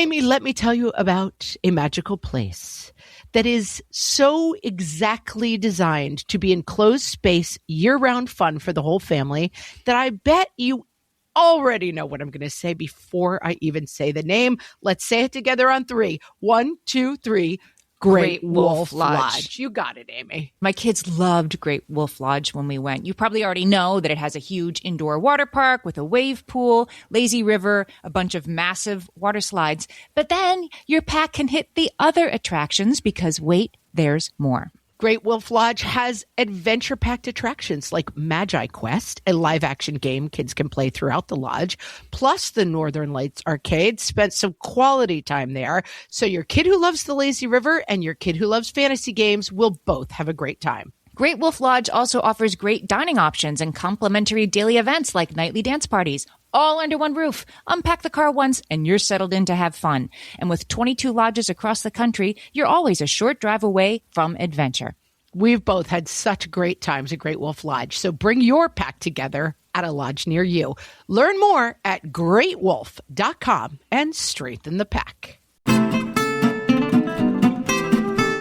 Amy, let me tell you about a magical place that is so exactly designed to be enclosed space, year-round fun for the whole family that I bet you already know what I'm going to say before I even say the name. Let's say it together on 3. 1, 2, 3. Great Wolf Lodge. You got it, Amy. My kids loved Great Wolf Lodge when we went. You probably already know that it has a huge indoor water park with a wave pool, lazy river, a bunch of massive water slides. But then your pack can hit the other attractions because wait, there's more. Great Wolf Lodge has adventure-packed attractions like Magi Quest, a live-action game kids can play throughout the lodge, plus the Northern Lights Arcade. Spent some quality time there, so your kid who loves the lazy river and your kid who loves fantasy games will both have a great time. Great Wolf Lodge also offers great dining options and complimentary daily events like nightly dance parties, all under one roof. Unpack the car once and you're settled in to have fun. And with 22 lodges across the country, you're always a short drive away from adventure. We've both had such great times at Great Wolf Lodge, so bring your pack together at a lodge near you. Learn more at greatwolf.com and strengthen the pack.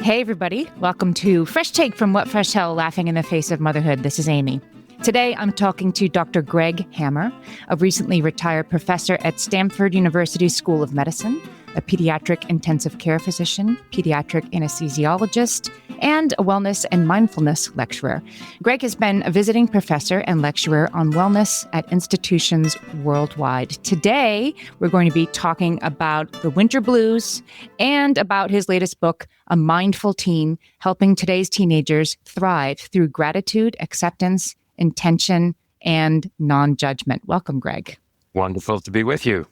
Hey, everybody. Welcome to Fresh Take from What Fresh Hell, Laughing in the Face of Motherhood. This is Amy. Today, I'm talking to Dr. Greg Hammer, a recently retired professor at Stanford University School of Medicine, a pediatric intensive care physician, pediatric anesthesiologist, and a wellness and mindfulness lecturer. Greg has been a visiting professor and lecturer on wellness at institutions worldwide. Today, we're going to be talking about the winter blues and about his latest book, A Mindful Teen, helping today's teenagers thrive through gratitude, acceptance, intention, and non-judgment. Welcome, Greg. Wonderful to be with you.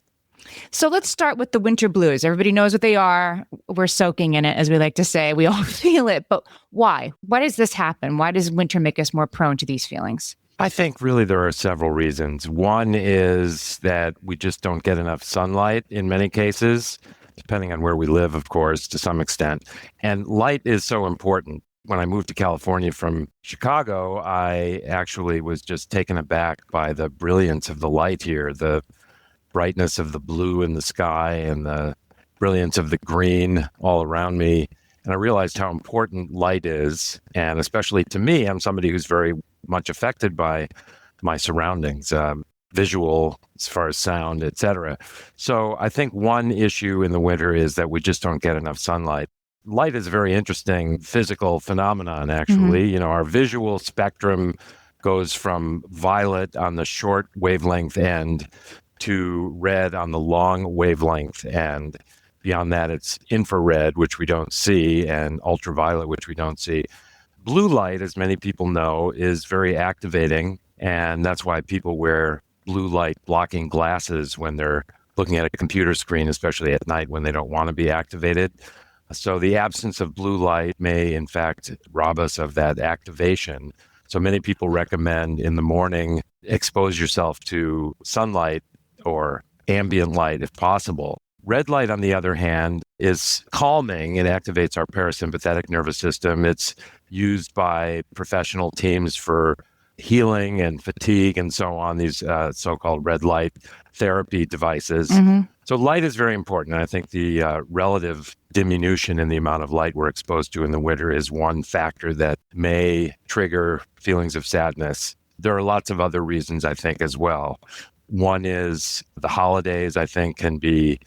So let's start with the winter blues. Everybody knows what they are. We're soaking in it, as we like to say. We all feel it. But why? Why does this happen? Why does winter make us more prone to these feelings? I think really there are several reasons. One is that we just don't get enough sunlight in many cases, depending on where we live, of course, to some extent. And light is so important. When I moved to California from Chicago, I actually was just taken aback by the brilliance of the light here, the brightness of the blue in the sky and the brilliance of the green all around me. And I realized how important light is. And especially to me, I'm somebody who's very much affected by my surroundings, visual, as far as sound, et cetera. So I think one issue in the winter is that we just don't get enough sunlight. Light is a very interesting physical phenomenon, actually. Mm-hmm. You know, our visual spectrum goes from violet on the short wavelength end to red on the long wavelength end. Beyond that, it's infrared, which we don't see, and ultraviolet, which we don't see. Blue light, as many people know, is very activating, and that's why people wear blue light blocking glasses when they're looking at a computer screen, especially at night when they don't want to be activated. So the absence of blue light may, in fact, rob us of that activation. So many people recommend in the morning, expose yourself to sunlight or ambient light if possible. Red light, on the other hand, is calming. It activates our parasympathetic nervous system. It's used by professional teams for healing and fatigue and so on, these so-called red light therapy devices. Mm-hmm. So light is very important. And I think the relative diminution in the amount of light we're exposed to in the winter is one factor that may trigger feelings of sadness. There are lots of other reasons, I think, as well. One is the holidays, I think, can be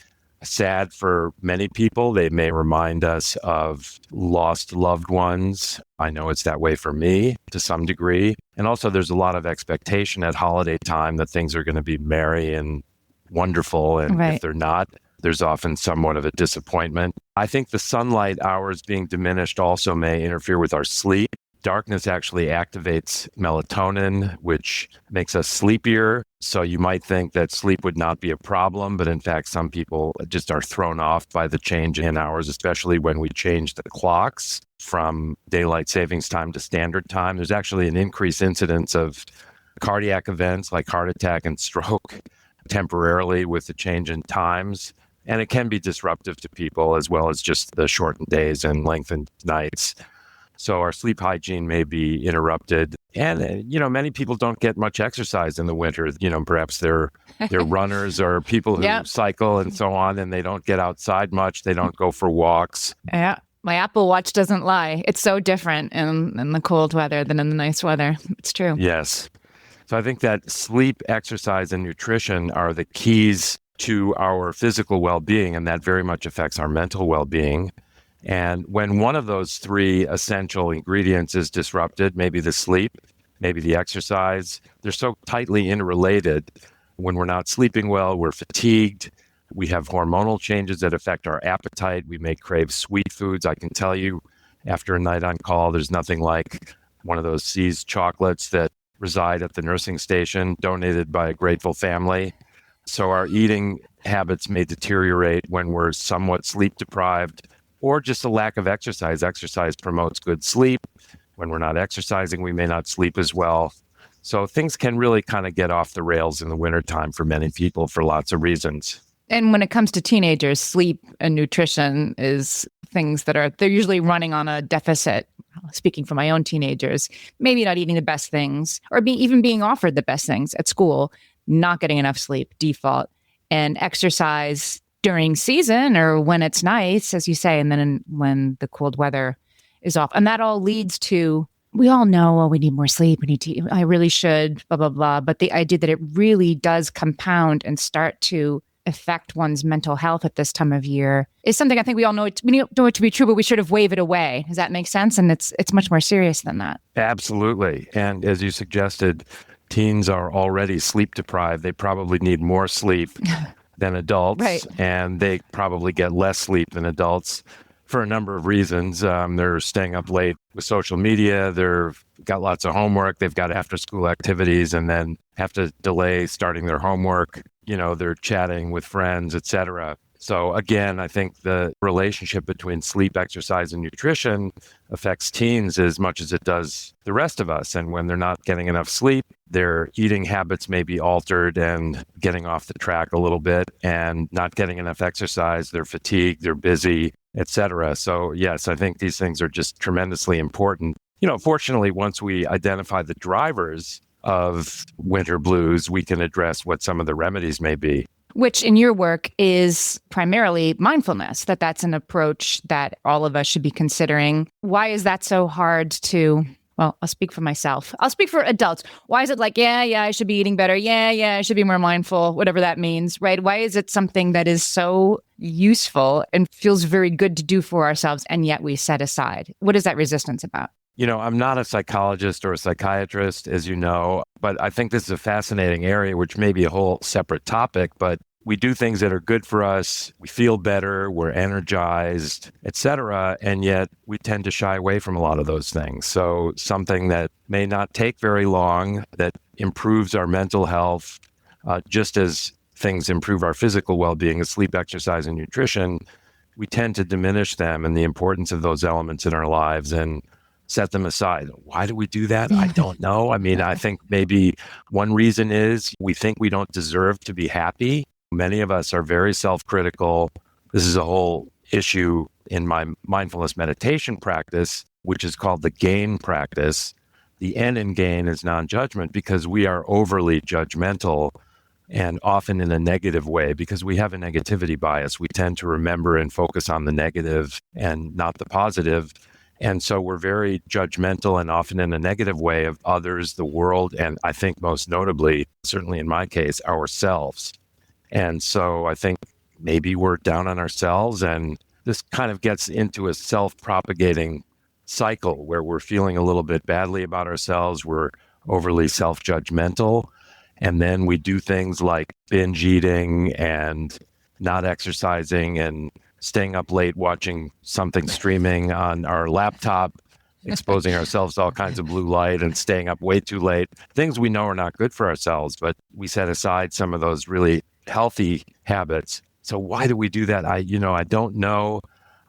sad for many people. They may remind us of lost loved ones. I know it's that way for me to some degree. And also there's a lot of expectation at holiday time that things are going to be merry and wonderful. And right. If they're not, there's often somewhat of a disappointment. I think the sunlight hours being diminished also may interfere with our sleep. Darkness actually activates melatonin, which makes us sleepier. So you might think that sleep would not be a problem, but in fact, some people just are thrown off by the change in hours, especially when we change the clocks from daylight savings time to standard time. There's actually an increased incidence of cardiac events like heart attack and stroke temporarily with the change in times. And it can be disruptive to people as well as just the shortened days and lengthened nights. So our sleep hygiene may be interrupted. And, many people don't get much exercise in the winter. Perhaps they're runners or people who Yep. cycle and so on, and they don't get outside much. They don't go for walks. Yeah. My Apple Watch doesn't lie. It's so different in the cold weather than in the nice weather. It's true. Yes. So I think that sleep, exercise, and nutrition are the keys to our physical well-being, and that very much affects our mental well-being. And when one of those three essential ingredients is disrupted, maybe the sleep, maybe the exercise, they're so tightly interrelated. When we're not sleeping well, we're fatigued. We have hormonal changes that affect our appetite. We may crave sweet foods. I can tell you, after a night on call, there's nothing like one of those See's chocolates that reside at the nursing station, donated by a grateful family. So our eating habits may deteriorate when we're somewhat sleep deprived, or just a lack of exercise. Exercise promotes good sleep. When we're not exercising, we may not sleep as well. So things can really kind of get off the rails in the wintertime for many people for lots of reasons. And when it comes to teenagers, sleep and nutrition is things they're usually running on a deficit. Speaking for my own teenagers, maybe not eating the best things or even being offered the best things at school, not getting enough sleep, default, and exercise during season or when it's nice, as you say, and then when the cold weather is off. And that all leads to, we all know, we need more sleep. I really should, blah, blah, blah. But the idea that it really does compound and start to affect one's mental health at this time of year is something I think we all know we know it to be true, but we sort of wave it away. Does that make sense? And it's much more serious than that. Absolutely. And as you suggested, teens are already sleep deprived. They probably need more sleep than adults, right. And they probably get less sleep than adults for a number of reasons. They're staying up late with social media. They've got lots of homework. They've got after-school activities and then have to delay starting their homework. They're chatting with friends, etc. So again, I think the relationship between sleep, exercise, and nutrition affects teens as much as it does the rest of us. And when they're not getting enough sleep, their eating habits may be altered and getting off the track a little bit, and not getting enough exercise, they're fatigued, they're busy, etc. So yes, I think these things are just tremendously important. Fortunately, once we identify the drivers of winter blues, we can address what some of the remedies may be. Which in your work is primarily mindfulness, that's an approach that all of us should be considering. Why is that so hard to, well, I'll speak for myself. I'll speak for adults. Why is it like, yeah, I should be eating better. Yeah, I should be more mindful, whatever that means, right? Why is it something that is so useful and feels very good to do for ourselves, and yet we set aside? What is that resistance about? I'm not a psychologist or a psychiatrist, as you know, but I think this is a fascinating area, which may be a whole separate topic, but we do things that are good for us. We feel better, we're energized, etc. And yet we tend to shy away from a lot of those things. So something that may not take very long, that improves our mental health, just as things improve our physical well-being, as sleep, exercise, and nutrition, we tend to diminish them and the importance of those elements in our lives and set them aside. Why do we do that? I don't know. I think maybe one reason is we think we don't deserve to be happy. Many of us are very self-critical. This is a whole issue in my mindfulness meditation practice, which is called the gain practice. The N in gain is non-judgment, because we are overly judgmental, and often in a negative way, because we have a negativity bias. We tend to remember and focus on the negative and not the positive. And so we're very judgmental, and often in a negative way, of others, the world, and I think most notably, certainly in my case, ourselves. And so I think maybe we're down on ourselves, and this kind of gets into a self-propagating cycle where we're feeling a little bit badly about ourselves. We're overly self-judgmental. And then we do things like binge eating and not exercising and staying up late watching something streaming on our laptop, exposing ourselves to all kinds of blue light and staying up way too late. Things we know are not good for ourselves, but we set aside some of those really healthy habits. So why do we do that? I don't know.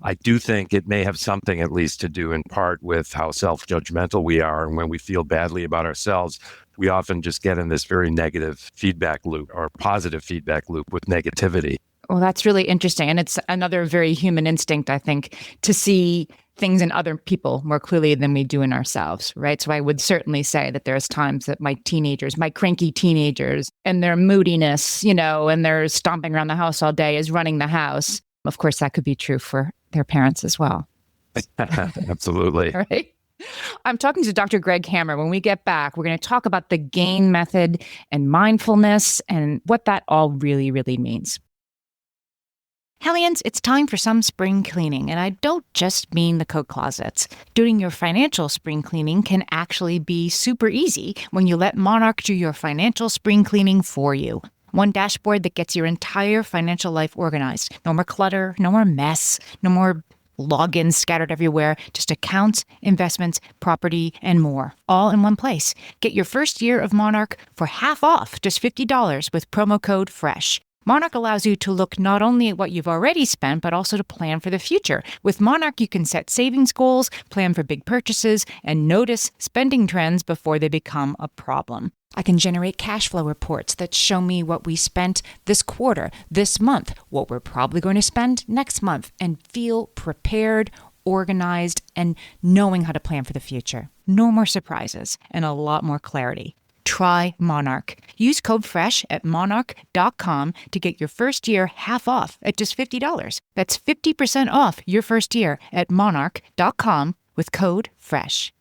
I do think it may have something at least to do in part with how self-judgmental we are. And when we feel badly about ourselves, we often just get in this very negative feedback loop, or positive feedback loop with negativity. Well, that's really interesting. And it's another very human instinct, I think, to see things in other people more clearly than we do in ourselves, right? So I would certainly say that there's times that my cranky teenagers and their moodiness, and they're stomping around the house all day is running the house. Of course, that could be true for their parents as well. Absolutely. Right? I'm talking to Dr. Greg Hammer. When we get back, we're going to talk about the GAIN method and mindfulness and what that all really, really means. Hellions, it's time for some spring cleaning, and I don't just mean the coat closets. Doing your financial spring cleaning can actually be super easy when you let Monarch do your financial spring cleaning for you. One dashboard that gets your entire financial life organized. No more clutter, no more mess, no more logins scattered everywhere, just accounts, investments, property, and more, all in one place. Get your first year of Monarch for half off, just $50 with promo code FRESH. Monarch allows you to look not only at what you've already spent, but also to plan for the future. With Monarch, you can set savings goals, plan for big purchases, and notice spending trends before they become a problem. I can generate cash flow reports that show me what we spent this quarter, this month, what we're probably going to spend next month, and feel prepared, organized, and knowing how to plan for the future. No more surprises and a lot more clarity. Try Monarch. Use code FRESH at monarch.com to get your first year half off at just $50. That's 50% off your first year at monarch.com with code FRESH.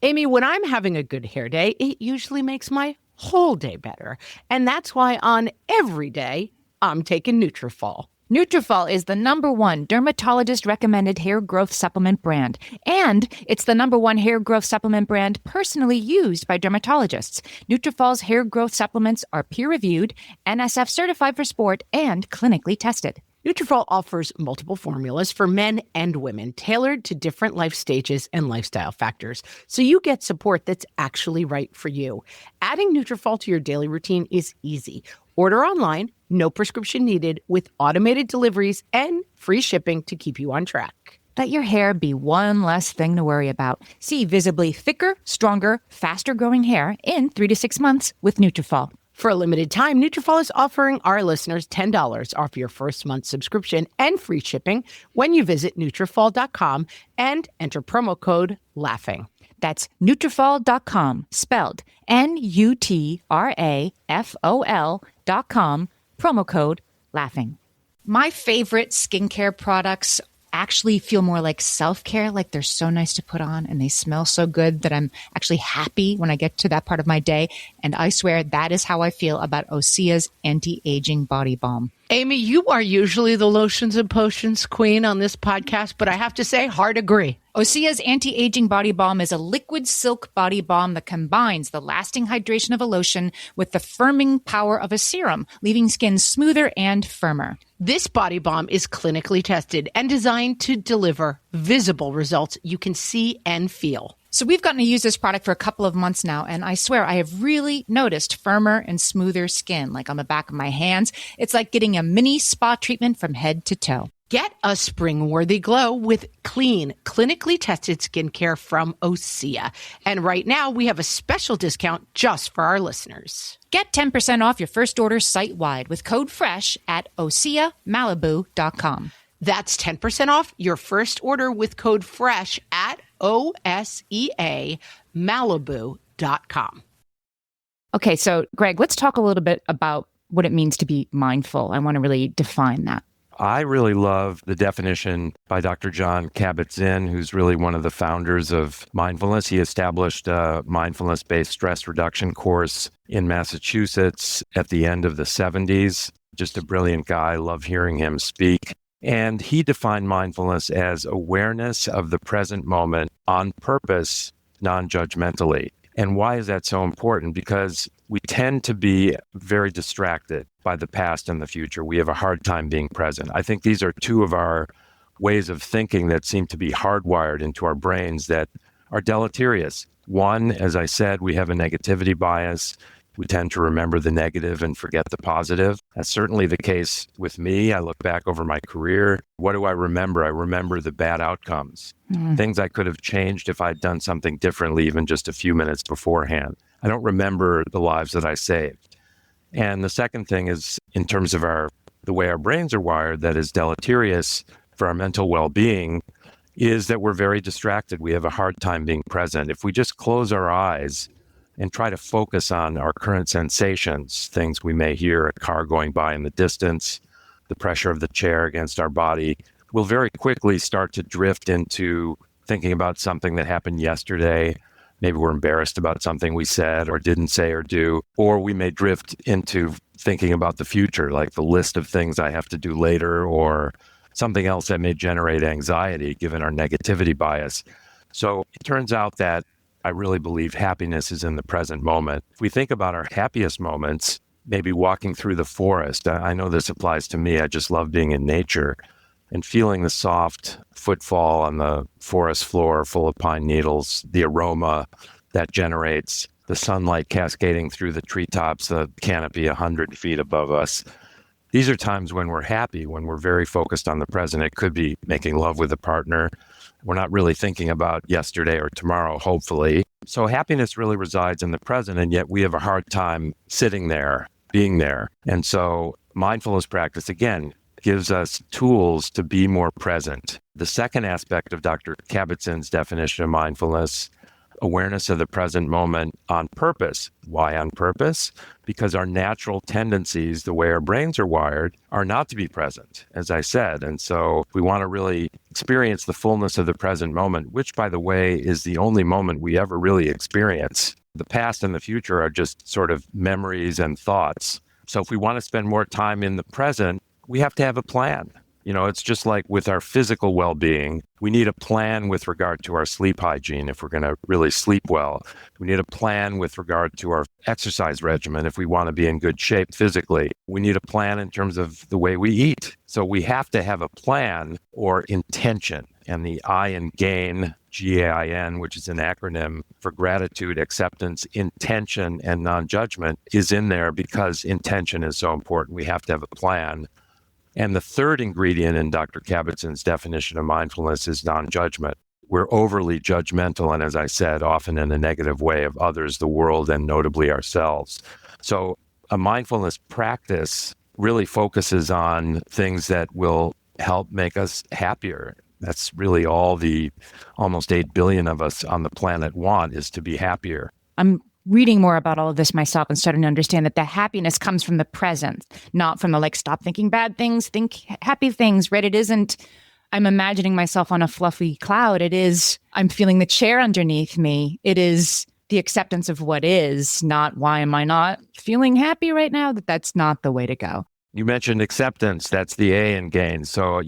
Amy, when I'm having a good hair day, it usually makes my whole day better. And that's why on every day, I'm taking Nutrafol. Nutrafol is the #1 dermatologist-recommended hair growth supplement brand, and it's the #1 hair growth supplement brand personally used by dermatologists. Nutrafol's hair growth supplements are peer-reviewed, NSF certified for sport, and clinically tested. Nutrafol offers multiple formulas for men and women, tailored to different life stages and lifestyle factors, so you get support that's actually right for you. Adding Nutrafol to your daily routine is easy. Order online, no prescription needed, with automated deliveries and free shipping to keep you on track. Let your hair be one less thing to worry about. See visibly thicker, stronger, faster-growing hair in 3 to 6 months with Nutrafol. For a limited time, Nutrafol is offering our listeners $10 off your first month subscription and free shipping when you visit Nutrafol.com and enter promo code LAUGHING. That's Nutrafol.com, spelled Nutrafol.com, promo code LAUGHING. My favorite skincare products actually feel more like self-care, like they're so nice to put on and they smell so good that I'm actually happy when I get to that part of my day. And I swear that is how I feel about Osea's anti-aging body balm. Amy, you are usually the lotions and potions queen on this podcast, but I have to say, hard agree. Osea's anti-aging body balm is a liquid silk body balm that combines the lasting hydration of a lotion with the firming power of a serum, leaving skin smoother and firmer. This body balm is clinically tested and designed to deliver visible results you can see and feel. So we've gotten to use this product for a couple of months now, and I swear I have really noticed firmer and smoother skin, like on the back of my hands. It's like getting a mini spa treatment from head to toe. Get a spring-worthy glow with clean, clinically tested skincare from Osea. And right now, we have a special discount just for our listeners. Get 10% off your first order site-wide with code FRESH at OseaMalibu.com. That's 10% off your first order with code FRESH at OSEAMalibu.com. Okay, so Greg, let's talk a little bit about what it means to be mindful. I want to really define that. I really love the definition by Dr. John Kabat-Zinn, who's really one of the founders of mindfulness. He established a mindfulness-based stress reduction course in Massachusetts at the end of the 70s. Just a brilliant guy. Love hearing him speak. And he defined mindfulness as awareness of the present moment on purpose, non-judgmentally. And why is that so important? Because we tend to be very distracted by the past and the future. We have a hard time being present. I think these are two of our ways of thinking that seem to be hardwired into our brains that are deleterious. One, as I said, we have a negativity bias. We tend to remember the negative and forget the positive. That's certainly the case with me. I look back over my career. What do I remember? I remember the bad outcomes, things I could have changed if I'd done something differently, even just a few minutes beforehand. I don't remember the lives that I saved. And the second thing is, in terms of the way our brains are wired, that is deleterious for our mental well-being, is that we're very distracted. We have a hard time being present. If we just close our eyes and try to focus on our current sensations, things we may hear, a car going by in the distance, the pressure of the chair against our body, we'll very quickly start to drift into thinking about something that happened yesterday. Maybe we're embarrassed about something we said or didn't say or do, or we may drift into thinking about the future, like the list of things I have to do later or something else that may generate anxiety given our negativity bias. So it turns out that I really believe happiness is in the present moment. If we think about our happiest moments, maybe walking through the forest. I know this applies to me. I just love being in nature and feeling the soft footfall on the forest floor full of pine needles, the aroma that generates, the sunlight cascading through the treetops, the canopy 100 feet above us. These are times when we're happy, when we're very focused on the present. It could be making love with a partner. We're not really thinking about yesterday or tomorrow, hopefully. So happiness really resides in the present, and yet we have a hard time sitting there, being there. And so mindfulness practice, again, gives us tools to be more present. The second aspect of Dr. Kabat-Zinn's definition of mindfulness, awareness of the present moment on purpose. Why on purpose? Because our natural tendencies, the way our brains are wired, are not to be present, as I said. And so we want to really experience the fullness of the present moment, which, by the way, is the only moment we ever really experience. The past and the future are just sort of memories and thoughts. So if we want to spend more time in the present, we have to have a plan. You know, it's just like with our physical well-being, we need a plan with regard to our sleep hygiene if we're going to really sleep well. We need a plan with regard to our exercise regimen if we want to be in good shape physically. We need a plan in terms of the way we eat. So we have to have a plan or intention. And the I in GAIN, GAIN, which is an acronym for gratitude, acceptance, intention, and non-judgment, is in there because intention is so important. We have to have a plan. And the third ingredient in Dr. Kabat-Zinn's definition of mindfulness is non-judgment. We're overly judgmental, and as I said, often in a negative way of others, the world, and notably ourselves. So a mindfulness practice really focuses on things that will help make us happier. That's really all the almost 8 billion of us on the planet want, is to be happier. I'm reading more about all of this myself and starting to understand that the happiness comes from the present, not from the stop thinking bad things, think happy things, right? It isn't, I'm imagining myself on a fluffy cloud. It is, I'm feeling the chair underneath me. It is the acceptance of what is, not why am I not feeling happy right now? That's not the way to go. You mentioned acceptance. That's the A in GAIN. So,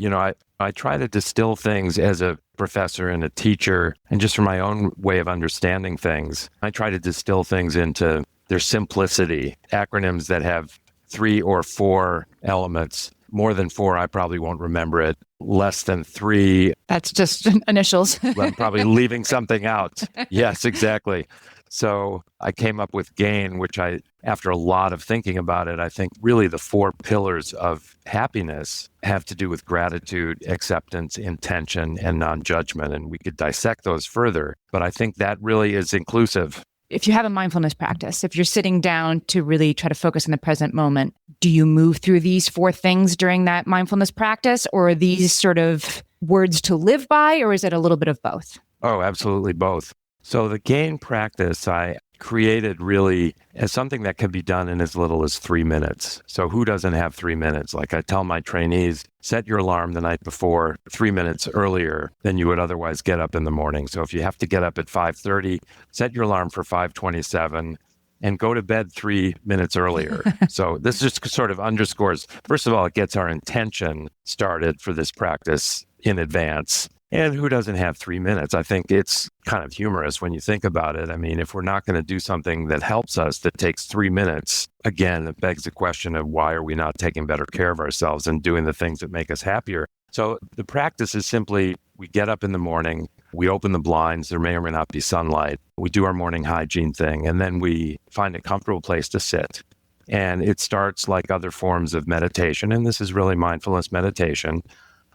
I try to distill things as a professor and a teacher, and just from my own way of understanding things, I try to distill things into their simplicity. Acronyms that have 3 or 4 elements. More than 4, I probably won't remember it. Less than 3. That's just initials. I'm probably leaving something out. Yes, exactly. So I came up with GAIN, which after a lot of thinking about it, I think really the 4 pillars of happiness have to do with gratitude, acceptance, intention, and non-judgment. And we could dissect those further, but I think that really is inclusive. If you have a mindfulness practice, if you're sitting down to really try to focus on the present moment, do you move through these 4 things during that mindfulness practice, or are these sort of words to live by, or is it a little bit of both? Oh, absolutely both. So the GAIN practice I created really as something that can be done in as little as 3 minutes. So who doesn't have 3 minutes? Like I tell my trainees, set your alarm the night before 3 minutes earlier than you would otherwise get up in the morning. So if you have to get up at 5:30, set your alarm for 5:27 and go to bed 3 minutes earlier. So this just sort of underscores, first of all, it gets our intention started for this practice in advance. And who doesn't have 3 minutes? I think it's kind of humorous when you think about it. I mean, if we're not going to do something that helps us that takes 3 minutes, again, it begs the question of why are we not taking better care of ourselves and doing the things that make us happier? So the practice is simply, we get up in the morning, we open the blinds, there may or may not be sunlight, we do our morning hygiene thing, and then we find a comfortable place to sit. And it starts like other forms of meditation, and this is really mindfulness meditation,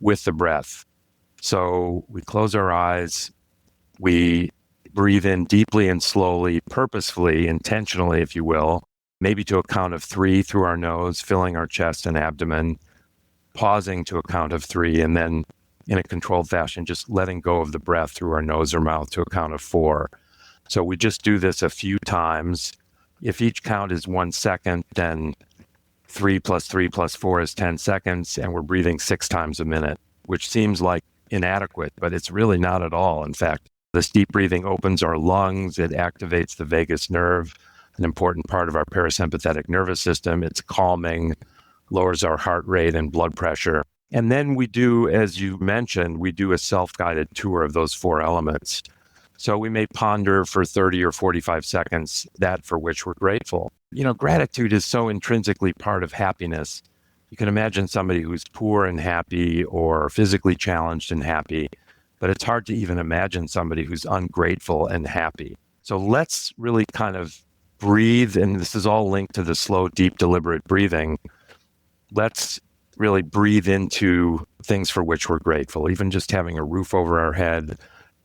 with the breath. So we close our eyes, we breathe in deeply and slowly, purposefully, intentionally, if you will, maybe to a count of 3 through our nose, filling our chest and abdomen, pausing to a count of 3, and then in a controlled fashion, just letting go of the breath through our nose or mouth to a count of 4. So we just do this a few times. If each count is 1 second, then 3 plus 3 plus 4 is 10 seconds, and we're breathing 6 times a minute, which seems like inadequate, but it's really not at all. In fact, this deep breathing opens our lungs. It activates the vagus nerve, an important part of our parasympathetic nervous system. It's calming, lowers our heart rate and blood pressure. And then we do, as you mentioned, we do a self-guided tour of those 4 elements. So we may ponder for 30 or 45 seconds that for which we're grateful. Gratitude is so intrinsically part of happiness. You can imagine somebody who's poor and happy or physically challenged and happy, but it's hard to even imagine somebody who's ungrateful and happy. So let's really kind of breathe, and this is all linked to the slow, deep, deliberate breathing. Let's really breathe into things for which we're grateful, even just having a roof over our head,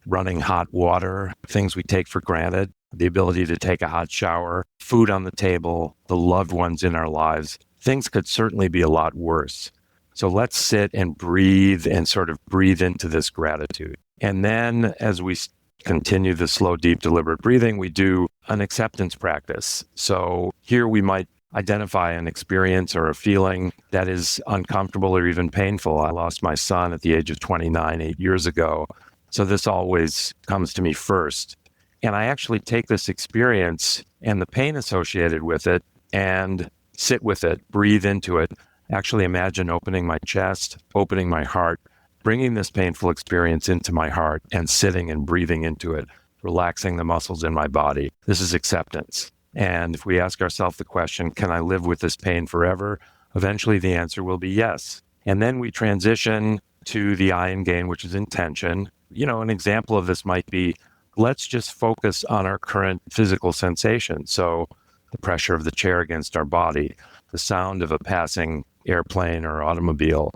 running hot water, things we take for granted, the ability to take a hot shower, food on the table, the loved ones in our lives. Things could certainly be a lot worse. So let's sit and breathe and sort of breathe into this gratitude. And then as we continue the slow, deep, deliberate breathing, we do an acceptance practice. So here we might identify an experience or a feeling that is uncomfortable or even painful. I lost my son at the age of 29, 8 years ago. So this always comes to me first. And I actually take this experience and the pain associated with it and sit with it, breathe into it, actually imagine opening my chest, opening my heart, bringing this painful experience into my heart and sitting and breathing into it, relaxing the muscles in my body. This is acceptance. And if we ask ourselves the question, can I live with this pain forever? Eventually the answer will be yes. And then we transition to the I and gain, which is intention. An example of this might be, let's just focus on our current physical sensation. So the pressure of the chair against our body, the sound of a passing airplane or automobile,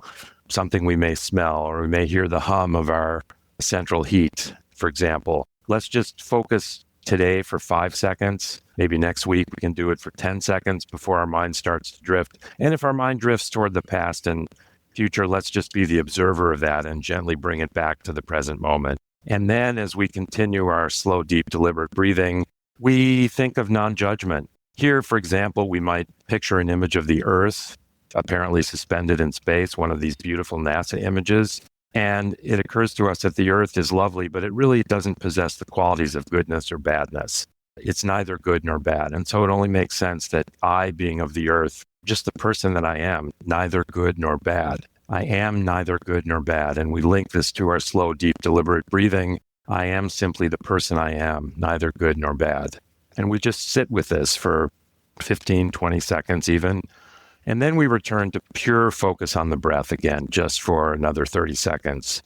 something we may smell, or we may hear the hum of our central heat, for example. Let's just focus today for 5 seconds. Maybe next week we can do it for 10 seconds before our mind starts to drift. And if our mind drifts toward the past and future, let's just be the observer of that and gently bring it back to the present moment. And then as we continue our slow, deep, deliberate breathing, we think of non-judgment. Here, for example, we might picture an image of the Earth, apparently suspended in space, one of these beautiful NASA images. And it occurs to us that the Earth is lovely, but it really doesn't possess the qualities of goodness or badness. It's neither good nor bad. And so it only makes sense that I, being of the Earth, just the person that I am, neither good nor bad. I am neither good nor bad. And we link this to our slow, deep, deliberate breathing. I am simply the person I am, neither good nor bad. And we just sit with this for 15, 20 seconds even. And then we return to pure focus on the breath again, just for another 30 seconds.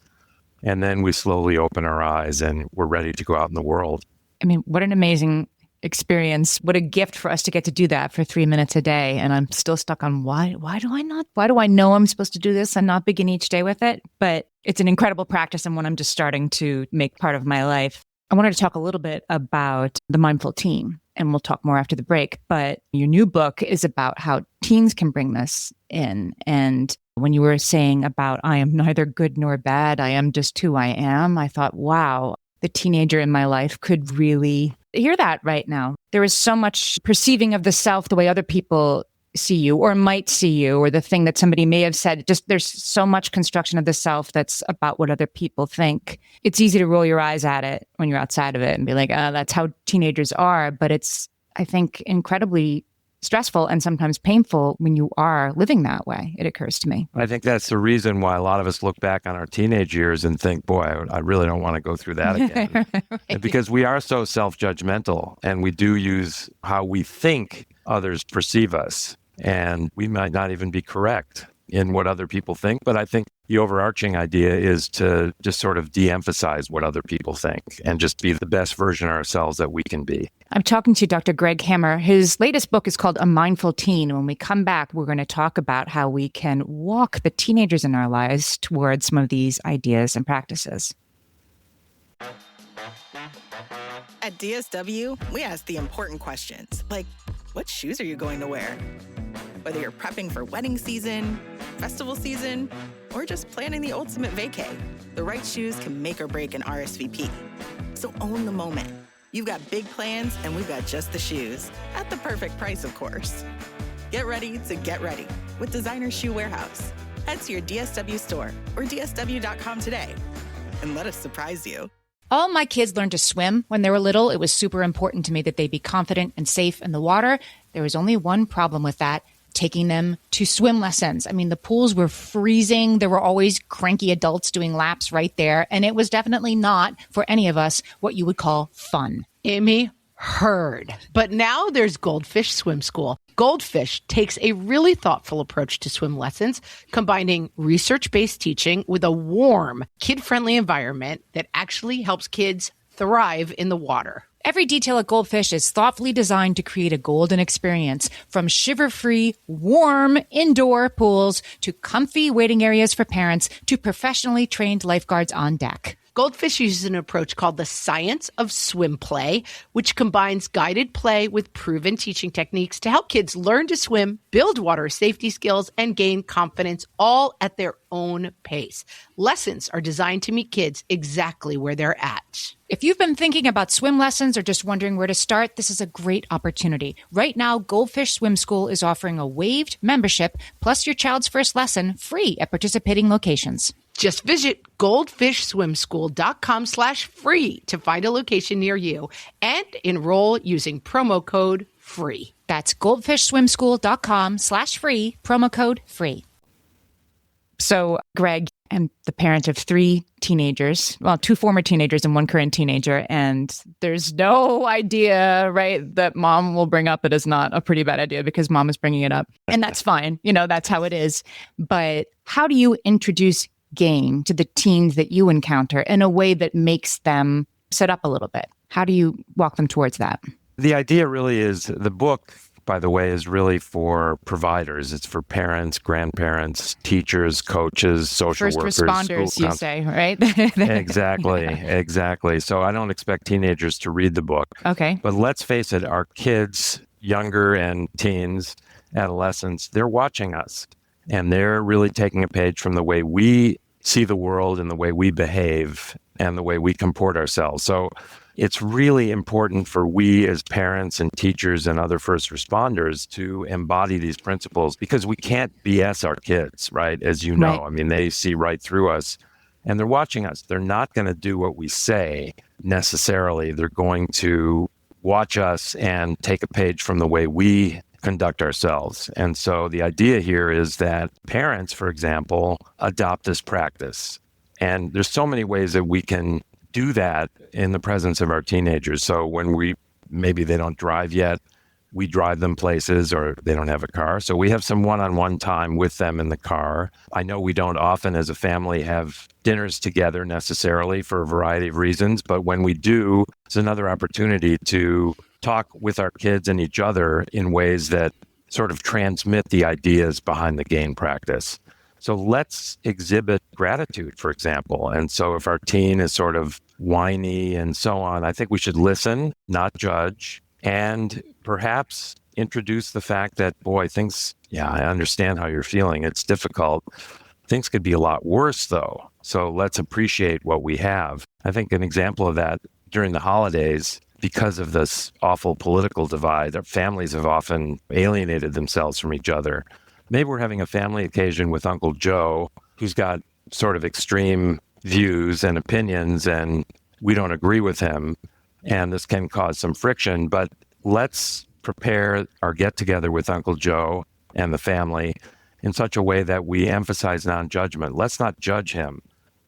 And then we slowly open our eyes and we're ready to go out in the world. I mean, what an amazing experience. What a gift for us to get to do that for 3 minutes a day. And I'm still stuck on why do I know I'm supposed to do this and not begin each day with it? But it's an incredible practice and one I'm just starting to make part of my life. I wanted to talk a little bit about the mindful teen, and we'll talk more after the break. But your new book is about how teens can bring this in. And when you were saying about, I am neither good nor bad, I am just who I am, I thought, wow, the teenager in my life could really hear that right now. There is so much perceiving of the self the way other people see you or might see you, or the thing that somebody may have said. Just there's so much construction of the self that's about what other people think. It's easy to roll your eyes at it when you're outside of it and be like, that's how teenagers are. But it's, I think, incredibly stressful and sometimes painful when you are living that way, it occurs to me. I think that's the reason why a lot of us look back on our teenage years and think, boy, I really don't want to go through that again. Right. Because we are so self-judgmental and we do use how we think others perceive us. And we might not even be correct in what other people think. But I think the overarching idea is to just sort of de-emphasize what other people think and just be the best version of ourselves that we can be. I'm talking to Dr. Greg Hammer. His latest book is called A Mindful Teen. When we come back, we're going to talk about how we can walk the teenagers in our lives towards some of these ideas and practices. At DSW, we ask the important questions, like, what shoes are you going to wear? Whether you're prepping for wedding season, festival season, or just planning the ultimate vacay, the right shoes can make or break an RSVP. So own the moment. You've got big plans, and we've got just the shoes. At the perfect price, of course. Get ready to get ready with Designer Shoe Warehouse. Head to your DSW store or dsw.com today and let us surprise you. All my kids learned to swim when they were little. It was super important to me that they be confident and safe in the water. There was only one problem with that: taking them to swim lessons. I mean, the pools were freezing. There were always cranky adults doing laps right there. And it was definitely not, for any of us, what you would call fun. Amy, heard. But now there's Goldfish Swim School. Goldfish takes a really thoughtful approach to swim lessons, combining research-based teaching with a warm, kid-friendly environment that actually helps kids thrive in the water. Every detail at Goldfish is thoughtfully designed to create a golden experience, from shiver-free, warm indoor pools to comfy waiting areas for parents to professionally trained lifeguards on deck. Goldfish uses an approach called the science of swim play, which combines guided play with proven teaching techniques to help kids learn to swim, build water safety skills, and gain confidence, all at their own pace. Lessons are designed to meet kids exactly where they're at. If you've been thinking about swim lessons or just wondering where to start, this is a great opportunity. Right now, Goldfish Swim School is offering a waived membership plus your child's first lesson free at participating locations. Just visit goldfishswimschool.com/free to find a location near you and enroll using promo code FREE. That's goldfishswimschool.com/free, promo code FREE. So, Greg, I'm the parent of 3 teenagers, well, 2 former teenagers and 1 current teenager. And there's no idea, right, that mom will bring up it is not a pretty bad idea because mom is bringing it up. And that's fine. You know, that's how it is. But how do you introduce game to the teens that you encounter in a way that makes them sit up a little bit? How do you walk them towards that? The idea really is, the book, by the way, is really for providers. It's for parents, grandparents, teachers, coaches, social First workers. responders, you say, right? Exactly. So I don't expect teenagers to read the book. Okay. But let's face it, our kids, younger and teens, adolescents, they're watching us. And they're really taking a page from the way we see the world and the way we behave and the way we comport ourselves. So it's really important for we as parents and teachers and other first responders to embody these principles, because we can't BS our kids, right? As you know, Right. I mean, they see right through us and they're watching us. They're not going to do what we say necessarily. They're going to watch us and take a page from the way we conduct ourselves. And so the idea here is that parents, for example, adopt this practice. And there's so many ways that we can do that in the presence of our teenagers. So when maybe they don't drive yet, we drive them places, or they don't have a car. So we have some one-on-one time with them in the car. I know we don't often as a family have dinners together necessarily for a variety of reasons, but when we do, it's another opportunity to talk with our kids and each other in ways that sort of transmit the ideas behind the game practice. So let's exhibit gratitude, for example. And so if our teen is sort of whiny and so on, I think we should listen, not judge, and perhaps introduce the fact that, boy, I understand how you're feeling. It's difficult. Things could be a lot worse, though. So let's appreciate what we have. I think an example of that during the holidays, because of this awful political divide, our families have often alienated themselves from each other. Maybe we're having a family occasion with Uncle Joe, who's got sort of extreme views and opinions, and we don't agree with him. And this can cause some friction, but let's prepare our get-together with Uncle Joe and the family in such a way that we emphasize non-judgment. Let's not judge him.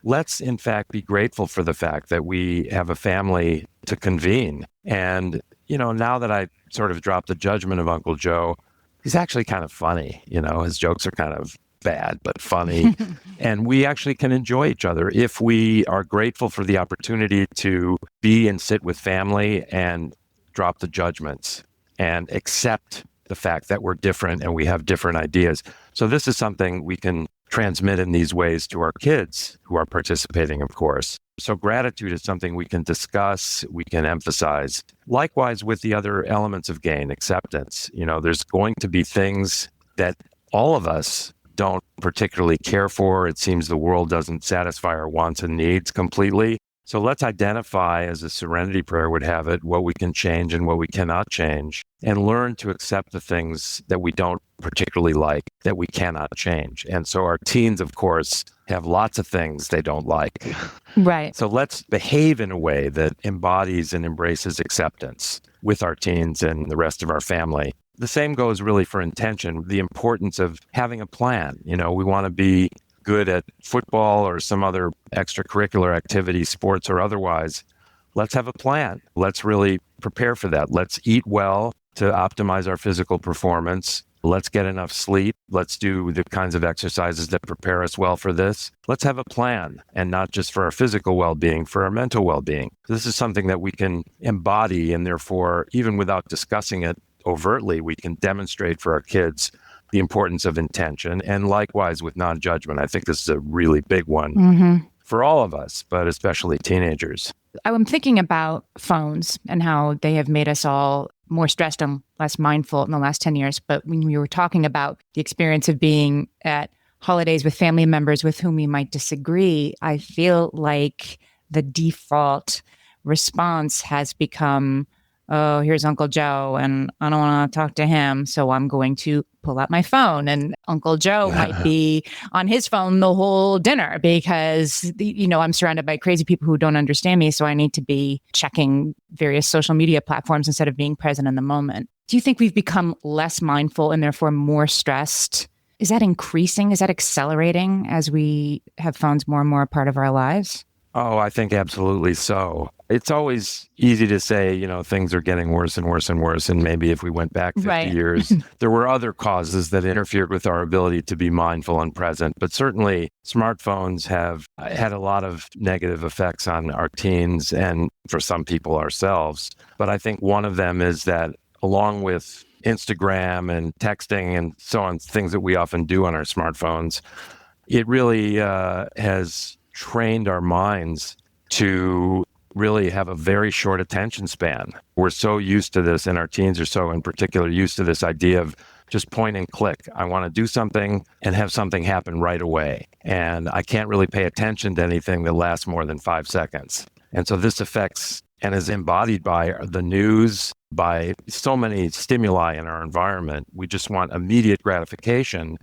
Let's, in fact, be grateful for the fact that we have a family to convene. And, now that I sort of dropped the judgment of Uncle Joe, he's actually kind of funny. His jokes are kind of bad, but funny. And we actually can enjoy each other if we are grateful for the opportunity to be and sit with family and drop the judgments and accept the fact that we're different and we have different ideas. So this is something we can transmit in these ways to our kids who are participating, of course. So gratitude is something we can discuss, we can emphasize. Likewise with the other elements of gain, acceptance. There's going to be things that all of us don't particularly care for. It seems the world doesn't satisfy our wants and needs completely. So let's identify, as a serenity prayer would have it, what we can change and what we cannot change, and learn to accept the things that we don't particularly like, that we cannot change. And so our teens, of course, have lots of things they don't like. Right. So let's behave in a way that embodies and embraces acceptance with our teens and the rest of our family. The same goes really for intention, the importance of having a plan. We want to be good at football or some other extracurricular activity, sports or otherwise. Let's have a plan. Let's really prepare for that. Let's eat well to optimize our physical performance. Let's get enough sleep. Let's do the kinds of exercises that prepare us well for this. Let's have a plan, and not just for our physical well-being, for our mental well-being. This is something that we can embody, and therefore, even without discussing it overtly, we can demonstrate for our kids the importance of intention, and likewise with non-judgment. I think this is a really big one for all of us, but especially teenagers. I'm thinking about phones and how they have made us all more stressed and less mindful in the last 10 years. But when you were talking about the experience of being at holidays with family members with whom we might disagree, I feel like the default response has become, oh, here's Uncle Joe, and I don't want to talk to him, so I'm going to pull out my phone. And Uncle Joe might be on his phone the whole dinner because, I'm surrounded by crazy people who don't understand me, so I need to be checking various social media platforms instead of being present in the moment. Do you think we've become less mindful and therefore more stressed? Is that increasing? Is that accelerating as we have phones more and more a part of our lives? Oh, I think absolutely so. It's always easy to say, things are getting worse and worse and worse. And maybe if we went back 50 years, there were other causes that interfered with our ability to be mindful and present. But certainly smartphones have had a lot of negative effects on our teens and for some people ourselves. But I think one of them is that along with Instagram and texting and so on, things that we often do on our smartphones, it really has trained our minds to really have a very short attention span. We're so used to this, and our teens are so in particular used to this idea of just point and click. I want to do something and have something happen right away. And I can't really pay attention to anything that lasts more than 5 seconds. And so this affects and is embodied by the news, by so many stimuli in our environment. We just want immediate gratification.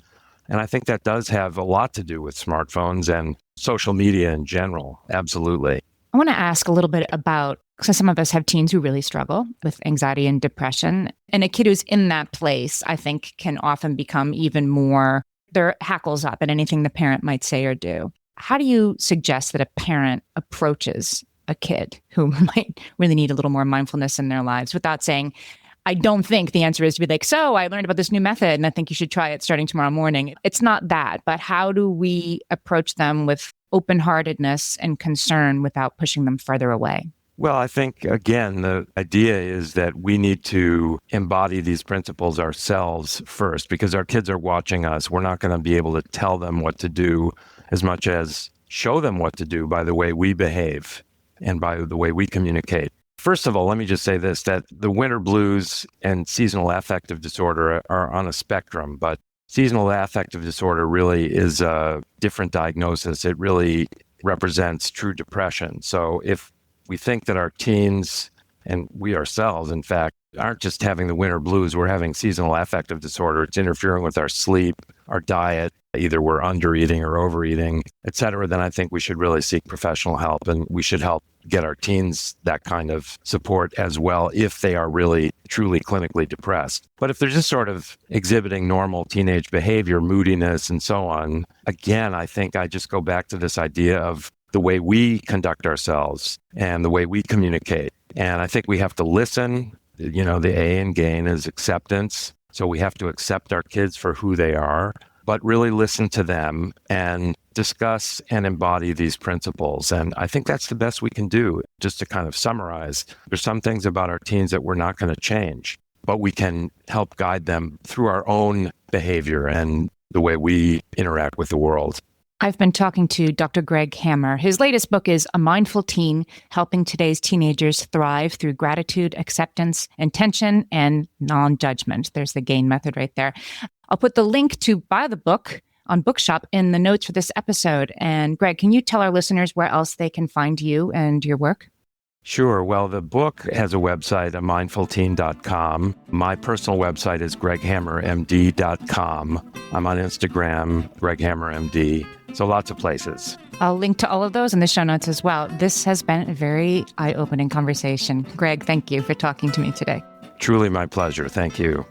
And I think that does have a lot to do with smartphones and social media in general. Absolutely. I want to ask a little bit about, because some of us have teens who really struggle with anxiety and depression. And a kid who's in that place, I think, can often become even more, their hackles up at anything the parent might say or do. How do you suggest that a parent approaches a kid who might really need a little more mindfulness in their lives without saying, I don't think the answer is to be like, so I learned about this new method and I think you should try it starting tomorrow morning. It's not that, but how do we approach them with open-heartedness and concern without pushing them further away? Well, I think, again, the idea is that we need to embody these principles ourselves first because our kids are watching us. We're not going to be able to tell them what to do as much as show them what to do by the way we behave and by the way we communicate. First of all, let me just say this, that the winter blues and seasonal affective disorder are on a spectrum, but seasonal affective disorder really is a different diagnosis. It really represents true depression. So if we think that our teens, and we ourselves, in fact, aren't just having the winter blues, we're having seasonal affective disorder. It's interfering with our sleep, our diet, either we're undereating or overeating, et cetera, then I think we should really seek professional help, and we should help get our teens that kind of support as well if they are really truly clinically depressed. But if they're just sort of exhibiting normal teenage behavior, moodiness, and so on, again, I think I just go back to this idea of the way we conduct ourselves and the way we communicate. And I think we have to listen. The A in GAIN is acceptance. So we have to accept our kids for who they are, but really listen to them and discuss and embody these principles. And I think that's the best we can do. Just to kind of summarize, there's some things about our teens that we're not going to change, but we can help guide them through our own behavior and the way we interact with the world. I've been talking to Dr. Greg Hammer. His latest book is A Mindful Teen, Helping Today's Teenagers Thrive Through Gratitude, Acceptance, Intention, and Non-Judgment. There's the GAIN method right there. I'll put the link to buy the book on Bookshop in the notes for this episode. And Greg, can you tell our listeners where else they can find you and your work? Sure. Well, the book has a website, mindfulteen.com. My personal website is greghammermd.com. I'm on Instagram, greghammermd. So lots of places. I'll link to all of those in the show notes as well. This has been a very eye-opening conversation. Greg, thank you for talking to me today. Truly my pleasure. Thank you.